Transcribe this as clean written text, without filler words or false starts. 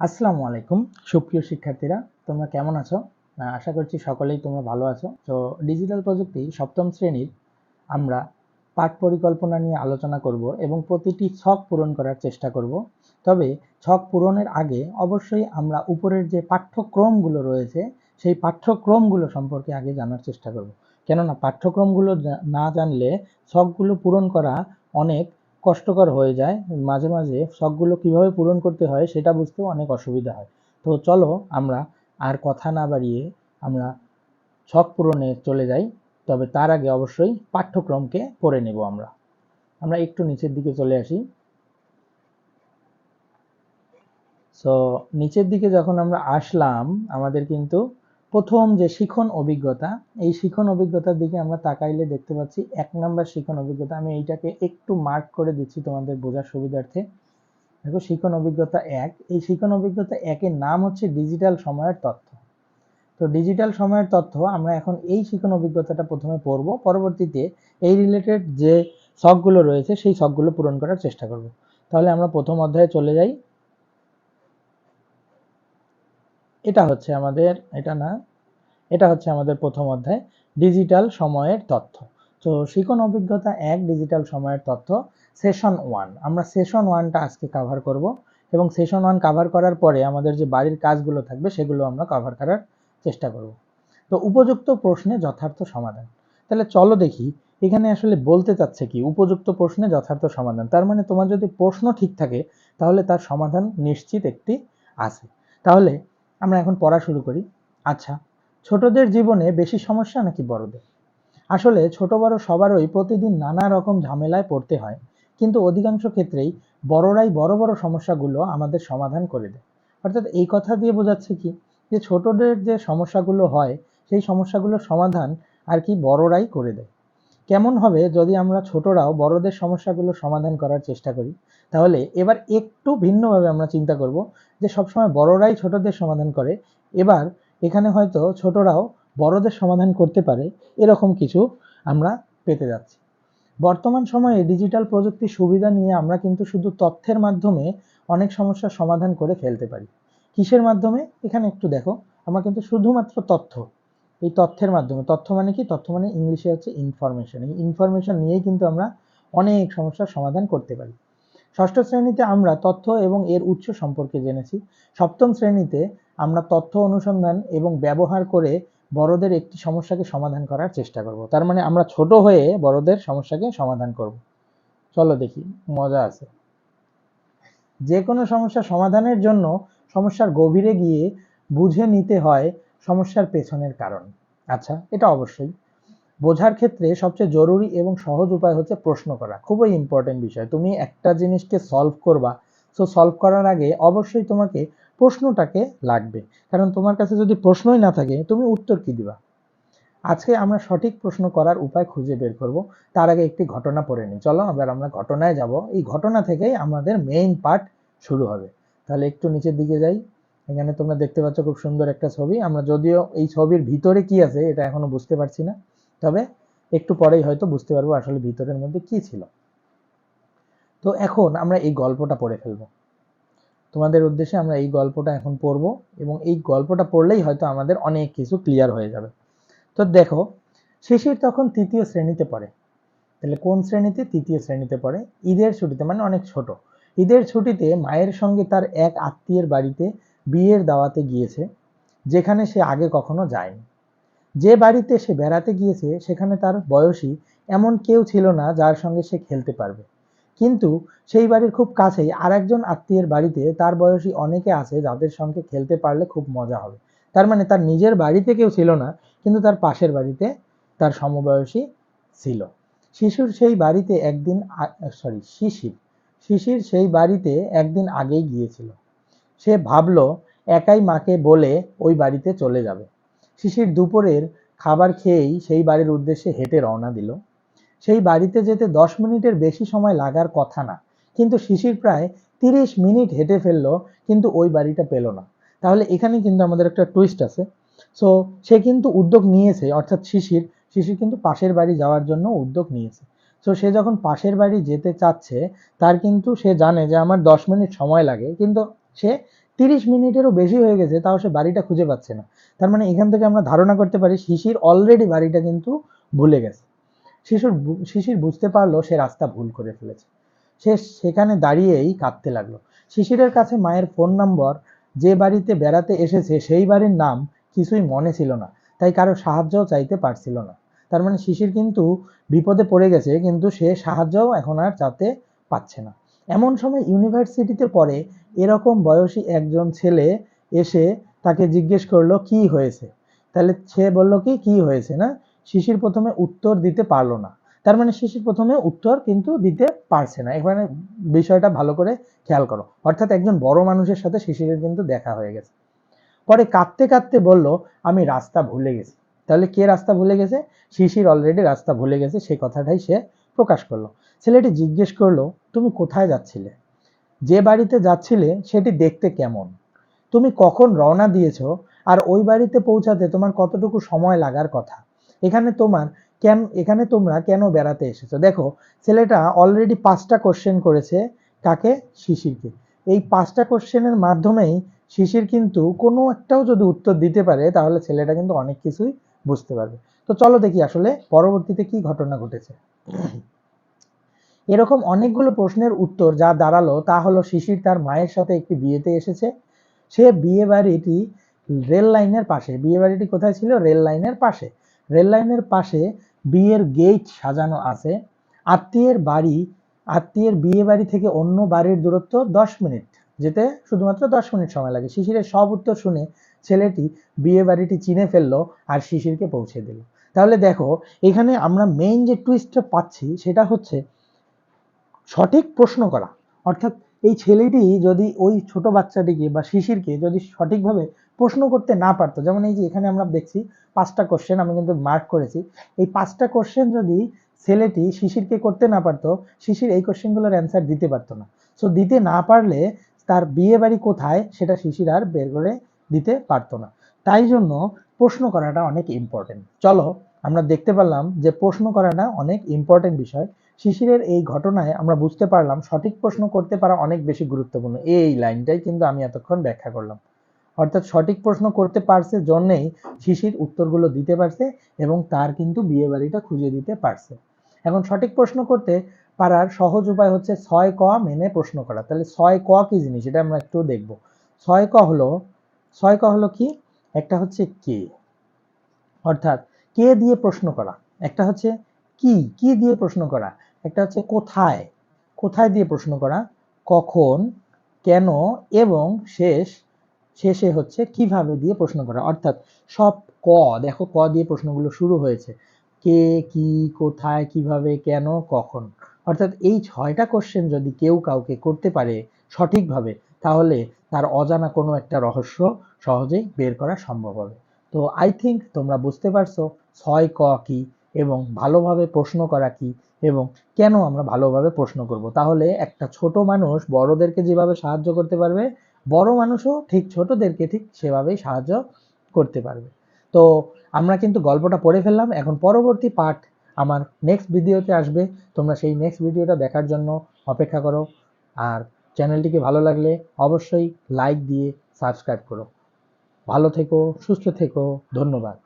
আসসালামু আলাইকুম সুপ্রিয় শিক্ষার্থীরা, তোমরা কেমন আছো? আশা করছি সকলেই তোমরা ভালো আছো। তো ডিজিটাল প্রযুক্তি সপ্তম শ্রেণীর আমরা পাঠ পরিকল্পনা নিয়ে আলোচনা করব এবং প্রতিটি ছক পূরণ করার চেষ্টা করব। তবে ছক পূরণের আগে অবশ্যই আমরা উপরের যে পাঠ্যক্রমগুলো রয়েছে সেই পাঠ্যক্রমগুলো সম্পর্কে আগে জানার চেষ্টা করব। কেননা পাঠ্যক্রমগুলো না জানলে ছকগুলো পূরণ করা অনেক কষ্টকর হয়ে যায়। মাঝে মাঝে শখগুলো কিভাবে পূরণ করতে হয় সেটা বুঝতেও অনেক অসুবিধা হয়। তো চলো আমরা আর কথা না বাড়িয়ে আমরা শখ পূরণে চলে যাই। তবে তার আগে অবশ্যই পাঠ্যক্রমকে পড়ে নেব। আমরা একটু নিচের দিকে চলে আসি। সো নিচের দিকে যখন আমরা আসলাম, আমাদের কিন্তু প্রথম যে শিখন অভিজ্ঞতা, এই শিখন অভিজ্ঞতার দিকে আমরা তাকাইলে দেখতে পাচ্ছি 1 নম্বর শিখন অভিজ্ঞতা। আমি এইটাকে একটু মার্ক করে দিচ্ছি তোমাদের বোঝার সুবিধার্থে। দেখো, শিখন অভিজ্ঞতা 1, এই শিখন অভিজ্ঞতা 1-এর নাম হচ্ছে ডিজিটাল সময়ের তথ্য। তো ডিজিটাল সময়ের তথ্য আমরা এখন এই শিখন অভিজ্ঞতাটা প্রথমে পড়ব, পরবর্তীতে এই রিলেটেড যে ছকগুলো রয়েছে সেই ছকগুলো পূরণ করার চেষ্টা করব। তাহলে আমরা প্রথম অধ্যায়ে চলে যাই। এটা হচ্ছে আমাদের প্রথম অধ্যায়, ডিজিটাল সময়ের তথ্য। তো শিখন অভিজ্ঞতা 1, ডিজিটাল সময়ের তথ্য, সেশন 1। আমরা সেশন 1টা আজকে কভার করব এবং সেশন 1 কভার করার পরে আমাদের যে বাড়ির কাজগুলো থাকবে সেগুলো আমরা কভার করার চেষ্টা করব। তো উপযুক্ত প্রশ্নে যথার্থ সমাধান। তাহলে চলো দেখি এখানে আসলে বলতে চাচ্ছে কি, উপযুক্ত প্রশ্নে যথার্থ সমাধান। তার মানে তোমার যদি প্রশ্ন ঠিক থাকে তাহলে তার সমাধান নিশ্চিত একটি আছে। তাহলে আমরা এখন পড়া শুরু করি। আচ্ছা, ছোটদের জীবনে বেশি সমস্যা নাকি বড়দের? আসলে ছোট বড় সবারই প্রতিদিন নানা রকম ঝামেলায় পড়তে হয়, কিন্তু অধিকাংশ ক্ষেত্রেই বড়রাই বড় বড় সমস্যাগুলো আমাদের সমাধান করে দেয়। অর্থাৎ এই কথা দিয়ে বোঝাচ্ছে কি, যে ছোটদের যে সমস্যাগুলো হয় সেই সমস্যাগুলোর সমাধান আর কি বড়রাই করে দেয়। কেমন হবে যদি আমরা ছোটরাও বড়দের সমস্যাগুলো সমাধান করার চেষ্টা করি? তাহলে এবার একটু ভিন্নভাবে আমরা চিন্তা করব, যে সবসময় বড়রাই ছোটদের সমাধান করে, এবার এখানে হয়তো ছোটরাও বড়দের সমাধান করতে পারে, এরকম কিছু আমরা পেতে যাচ্ছি। বর্তমান সময়ে ডিজিটাল প্রযুক্তির সুবিধা নিয়ে আমরা কিন্তু শুধু তথ্যের মাধ্যমে অনেক সমস্যার সমাধান করে ফেলতে পারি। কিসের মাধ্যমে? এখানে একটু দেখো, আমরা কিন্তু শুধুমাত্র তথ্য, এই তথ্যের মাধ্যমে, তথ্য মানে কি? তথ্য মানে ইংলিশে হচ্ছে ইনফরমেশন। এই ইনফরমেশন নিয়েই কিন্তু আমরা অনেক সমস্যার সমাধান করতে পারি। ষষ্ঠ শ্রেণীতে আমরা তথ্য এবং এর উৎস সম্পর্কে জেনেছি। সপ্তম শ্রেণীতে আমরা তথ্য অনুসন্ধান এবং ব্যবহার করে বড়দের একটি সমস্যাকে সমাধান করার চেষ্টা করব। তার মানে আমরা ছোট হয়ে বড়দের সমস্যাকে সমাধান করব। চলো দেখি, মজা আছে। যে কোনো সমস্যা সমাধানের জন্য সমস্যার গভীরে গিয়ে বুঝে নিতে হয় সমস্যার পেছনের কারণ। আচ্ছা, এটা অবশ্যই বোঝার ক্ষেত্রে সবচেয়ে জরুরি এবং সহজ উপায় হচ্ছে প্রশ্ন করা। খুবই ইম্পর্টেন্ট বিষয়। তুমি একটা জিনিসকে সলভ করবা, সো সলভ করার আগে অবশ্যই তোমাকে প্রশ্নটাকে লাগবে, কারণ তোমার কাছে যদি প্রশ্নই না থাকে তুমি উত্তর কি দিবা? আজকে আমরা সঠিক প্রশ্ন করার উপায় খুঁজে বের করব। তার আগে একটি ঘটনা পড়ে নিই। চলো এবার আমরা ঘটনায় যাব। এই ঘটনা থেকেই আমাদের মেইন পার্ট শুরু হবে। তাহলে একটু নিচের দিকে যাই। এখানে তোমরা দেখতে পাচ্ছ খুব সুন্দর একটা ছবি। আমরা যদিও এই ছবির ভিতরে কি আছে এটা এখনো বুঝতে পারছি না, তবে একটু পরেই হয়তো বুঝতে পারবো আসলে ভিতরের মধ্যে কি ছিল। তো এখন আমরা এই গল্পটা পড়ে ফেলবো। তোমাদের উদ্দেশ্যে আমরা এই গল্পটা এখন পড়বো এবং এই গল্পটা পড়লেই হয়তো আমাদের অনেক কিছু ক্লিয়ার হয়ে যাবে। তো দেখো, শিশির তখন 3য় শ্রেণীতে পড়ে। তাহলে কোন শ্রেণীতে? 3য় শ্রেণীতে পড়ে। ঈদের ছুটিতে, মানে অনেক ছোট। ঈদের ছুটিতে মায়ের সঙ্গে তার এক আত্মীয়ের বাড়িতে বিয়ের দাওয়াতে গিয়েছে, যেখানে সে আগে কখনো যায়নি। যে বাড়িতে সে বেড়াতে গিয়েছে সেখানে তার বয়সী এমন কেউ ছিল না যার সঙ্গে সে খেলতে পারবে, কিন্তু সেই বাড়ির খুব কাছেই আরেকজন আত্মীয়ের বাড়িতে তার বয়সী অনেকে আছে যাদের সঙ্গে খেলতে পারলে খুব মজা হবে। তার মানে তার নিজের বাড়িতে কেউ ছিল না, কিন্তু তার পাশের বাড়িতে তার সমবয়সী ছিল। শিশুর সেই বাড়িতে একদিন শিশির সেই বাড়িতে একদিন আগেই গিয়েছিল। সে ভাবলো একাই মাকে বলে ওই বাড়িতে চলে যাবে। শিশির দুপুরের খাবার খেয়েই সেই বাড়ির উদ্দেশ্যে হেঁটে রওনা দিল। সেই বাড়িতে যেতে 10 মিনিটের বেশি সময় লাগার কথা না, কিন্তু শিশির প্রায় 30 মিনিট হেঁটে ফেললো, কিন্তু ওই বাড়িটা পেল না। তাহলে এখানে কিন্তু আমাদের একটা টুইস্ট আছে। সো সে কিন্তু উদ্যোগ নিয়েছে, অর্থাৎ শিশির শিশির কিন্তু পাশের বাড়ি যাওয়ার জন্য উদ্যোগ নিয়েছে। সো সে যখন পাশের বাড়ি যেতে চাচ্ছে, তার কিন্তু সে জানে যে আমার 10 মিনিট সময় লাগে, কিন্তু সে 30 মিনিটেরও বেশি হয়ে গেছে, তাও সে বাড়িটা খুঁজে পাচ্ছে না। তার মানে এখান থেকে আমরা ধারণা করতে পারি শিশির অলরেডি বাড়িটা কিন্তু ভুলে গেছে। শিশির বুঝতে পারলো সে রাস্তা ভুল করে ফেলেছে। সে সেখানে দাঁড়িয়েই কাঁদতে লাগলো। শিশিরের কাছে মায়ের ফোন নম্বর, যে বাড়িতে বেড়াতে এসেছে সেই বাড়ির নাম কিছুই মনে ছিল না, তাই কারো সাহায্যও চাইতে পারছিল না। তার মানে শিশির কিন্তু বিপদে পড়ে গেছে, কিন্তু সে সাহায্যও এখন আর চাইতে পাচ্ছে না। এমন সময় ইউনিভার্সিটিতে পড়ে এরকম বয়সী একজন ছেলে এসে তাকে জিজ্ঞেস করলো কি হয়েছে। তাহলে সে বলল কি হয়েছে না, শিশির প্রথমে উত্তর দিতে পারলো না। তার মানে শিশির প্রথমে উত্তর কিন্তু দিতে পারছে না। এখানে বিষয়টা ভালো করে খেয়াল করো, অর্থাৎ একজন বড় মানুষের সাথে শিশিরের কিন্তু দেখা হয়ে গেছে। পরে কাঁদতে কাঁদতে বলল আমি রাস্তা ভুলে গেছি। তাহলে কে রাস্তা ভুলে গেছে? শিশির অলরেডি রাস্তা ভুলে গেছে, সেই কথাটাই সে প্রকাশ করলো। ছেলেটি জিজ্ঞেস করলো তুমি কোথায় যাচ্ছিলে, যে বাড়িতে যাচ্ছিলে সেটি দেখতে কেমন, তুমি কখন রওনা দিয়েছো, আর ওই বাড়িতে পৌঁছাতে তোমার কতটুকু সময় লাগার কথা, এখানে তোমরা কেন বেড়াতে এসেছো। দেখো, ছেলেটা অলরেডি 5টা কোশ্চেন করেছে। কাকে? শিশিরকে। এই 5টা কোশ্চেনের মাধ্যমেই শিশির কিন্তু কোনো একটাও যদি উত্তর দিতে পারে, তাহলে ছেলেটা কিন্তু অনেক কিছুই বুঝতে পারবে। তো চলো দেখি আসলে পরবর্তীতে কি ঘটনা ঘটেছে। এরকম অনেকগুলো প্রশ্নের উত্তর যা দাঁড়ালো তা হলো শিশির তার মায়ের সাথে একটি বিয়েতে এসেছে। সে বিয়ে বাড়িটি রেল লাইনের পাশে। বিয়ে বাড়িটি কোথায় ছিল? রেল লাইনের পাশে। রেল লাইনের পাশে বিয়ের গেট সাজানো আছে। আত্মীয়ের বিয়ে বাড়ি থেকে অন্য বাড়ির দূরত্ব 10 মিনিট, যেতে শুধুমাত্র 10 মিনিট সময় লাগে। শিশিরের সব উত্তর শুনে ছেলেটি বিয়ে বাড়িটি চিনে ফেললো আর শিশিরকে পৌঁছে দিল। তাহলে দেখো, এখানে আমরা মেইন যে টুইস্টটা পাচ্ছি সেটা হচ্ছে সঠিক প্রশ্ন করা। অর্থাৎ এই ছেলেটি যদি ওই ছোট বাচ্চাটিকে বা শিশিরকে যদি সঠিকভাবে প্রশ্ন করতে না পারতো, যেমন এই যে এখানে আমরা দেখছি 5টা কোশ্চেন আমি কিন্তু মার্ক করেছি, এই 5টা কোশ্চেন যদি ছেলেটি শিশিরকে করতে না পারতো, শিশির এই কোশ্চেনগুলোর অ্যান্সার দিতে পারতো না। সো দিতে না পারলে তার বিয়ে বাড়ি কোথায় সেটা শিশির আর বের করে দিতে পারতো না। তাই জন্য প্রশ্ন করাটা অনেক ইম্পর্টেন্ট। চলো আমরা দেখতে পারলাম যে প্রশ্ন করাটা অনেক ইম্পর্টেন্ট বিষয়। শিশিরের এই ঘটনায় আমরা বুঝতে পারলাম সঠিক প্রশ্ন করতে পারা অনেক বেশি গুরুত্বপূর্ণ। এই লাইনটাই কিন্তু আমি এতক্ষণ ব্যাখ্যা করলাম। অর্থাৎ সঠিক প্রশ্ন করতে পারছে জন্যেই শিশির উত্তরগুলো দিতে পারছে এবং তার কিন্তু বিয়ে বাড়িটা খুঁজে দিতে পারছে। এখন সঠিক প্রশ্ন করতে পারার সহজ উপায় হচ্ছে 6 ক মেনে প্রশ্ন করা। তাহলে 6 ক কি জিনিস এটা আমরা একটু দেখব। 6 ক হলো কি? একটা হচ্ছে কে, অর্থাৎ কে দিয়ে প্রশ্ন করা। একটা হচ্ছে কি দিয়ে প্রশ্ন করা। একটা হচ্ছে কোথায় দিয়ে প্রশ্ন করা। কখন, কেন এবং শেষে হচ্ছে কিভাবে দিয়ে প্রশ্ন করা। অর্থাৎ সব ক, দেখো ক দিয়ে প্রশ্নগুলো শুরু হয়েছে। কে, কি, কোথায়, কিভাবে, কেন, কখন। অর্থাৎ এই 6টা কোশ্চেন যদি কেউ কাউকে করতে পারে সঠিকভাবে, তাহলে তার অজানা কোনো একটা রহস্য সহজেই বের করা সম্ভব হবে। তো আই থিঙ্ক তোমরা বুঝতে পারছো 6 ক কি এবং ভালোভাবে প্রশ্ন করা কি এবং কেন আমরা ভালোভাবে প্রশ্ন করব। তাহলে একটা ছোট মানুষ বড়দেরকে যেভাবে সাহায্য করতে পারবে, বড় মানুষও ঠিক ছোটদেরকে ঠিক সেভাবেই সাহায্য করতে পারবে। তো আমরা কিন্তু গল্পটা পড়ে ফেললাম। এখন পরবর্তী পার্ট আমার নেক্সট ভিডিওতে আসবে। তোমরা সেই নেক্সট ভিডিওটা দেখার জন্য অপেক্ষা করো। আর চ্যানেলটিকে ভালো লাগলে অবশ্যই লাইক দিয়ে সাবস্ক্রাইব করো। ভালো থেকো, সুস্থ থেকো, ধন্যবাদ।